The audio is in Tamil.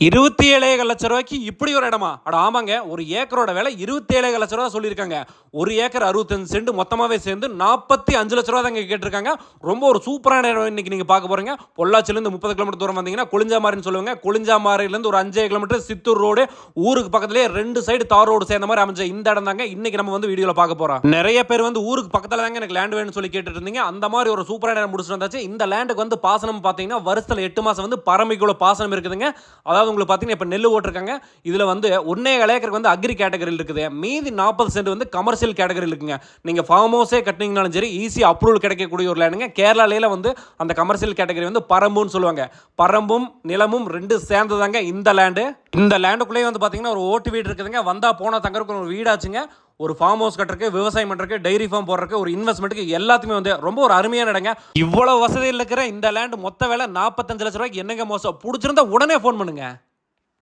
27 லட்சம் ரூபாய்க்கு இப்படி ஒரு இடமா? அட ஆமாங்க, ஒரு ஏக்கரோட விலை 27 லட்சம் ரூபா சொல்லியிருக்காங்க. ஒரு ஏக்கர் 65 சென்ட் மொத்தமாவே சேர்ந்து 45 லட்ச ரூபா தாங்க கேட்டிருக்காங்க. ரொம்ப ஒரு சூப்பரான இடம் இன்னைக்கு நீங்க பார்க்க போறீங்க. பொள்ளாச்சியிலிருந்து 30 கிலோமீட்டர் தூரம் வந்தீங்கன்னா கொளிஞ்சாமாரின்னு சொல்லுவாங்க. கொளிஞ்சாமாரிலிருந்து ஒரு 5 கிலோமீட்டர் சித்தூர் ரோடு, ஊருக்கு பக்கத்திலேயே 2 சைடு தார் ரோடு சேர்ந்த மாதிரி அமைஞ்ச இந்த இடம் தாங்க இன்னைக்கு நம்ம வந்து வீடியோல பார்க்க போறோம். நிறைய பேர் வந்து ஊருக்கு பக்கத்துல தாங்க எனக்கு லேண்ட் வேணும்னு சொல்லி கேட்டுட்டு இருந்தீங்க. அந்த மாதிரி ஒரு சூப்பரான இடம் முடிச்சுட்டு வந்தாச்சு. இந்த லேண்டுக்கு வந்து பாசனம் பார்த்தீங்கன்னா வருஷத்துல 8 மாசம் வந்து பரம்பிக்குள்ள பாசனம் இருக்குதுங்க. அதாவது உங்களுக்கு பார்த்தீங்கன்னா இப்போ நெல் ஓட்டிருக்காங்க. இதுல வந்து 1.5 ஏக்கருக்கு வந்து அக்ரி கேட்டகரியில் இருக்குது. மீதி 40 சென்ட் வந்து கமர்ஷியல் கேட்டகரியில் இருக்குங்க. நீங்க ஃபார்ம் ஹவுஸே கட்டினீங்கனாலும் சரி ஈஸி அப்ரூவல் கிடைக்கக்கூடிய ஒரு லேண்டுங்க. கேரளால வந்து அந்த கமர்ஷியல் கேட்டகரி வந்து பரம்புன்னு சொல்லுவாங்க. பரம்பும் நிலமும் 2 சேர்ந்ததாங்க இந்த லேண்டு. இந்த லேண்டுக்குள்ளேயே வந்து பார்த்தீங்கன்னா ஒரு ஓட்டு வீடு இருக்குதுங்க. வந்தா போனா தங்கறதுக்கு ஒரு வீடாச்சுங்க. ஒரு ஃபார்ம் ஹவுஸ் கட்டுறதுக்கு, விவசாயம் பண்ணுறதுக்கு, டைரி ஃபார்ம் போடுறதுக்கு, ஒரு இன்வெஸ்ட்மெண்ட்டுக்கு எல்லாத்துக்குமே வந்து ரொம்ப ஒரு அருமையான இடங்க. இவ்வளவு வசதியில் இருக்கிற இந்த லேண்டு மொத்த விலை 45 லட்ச ரூபாய்க்கு என்னங்க மோசம்? பிடிச்சிருந்தா உடனே ஃபோன் பண்ணுங்க.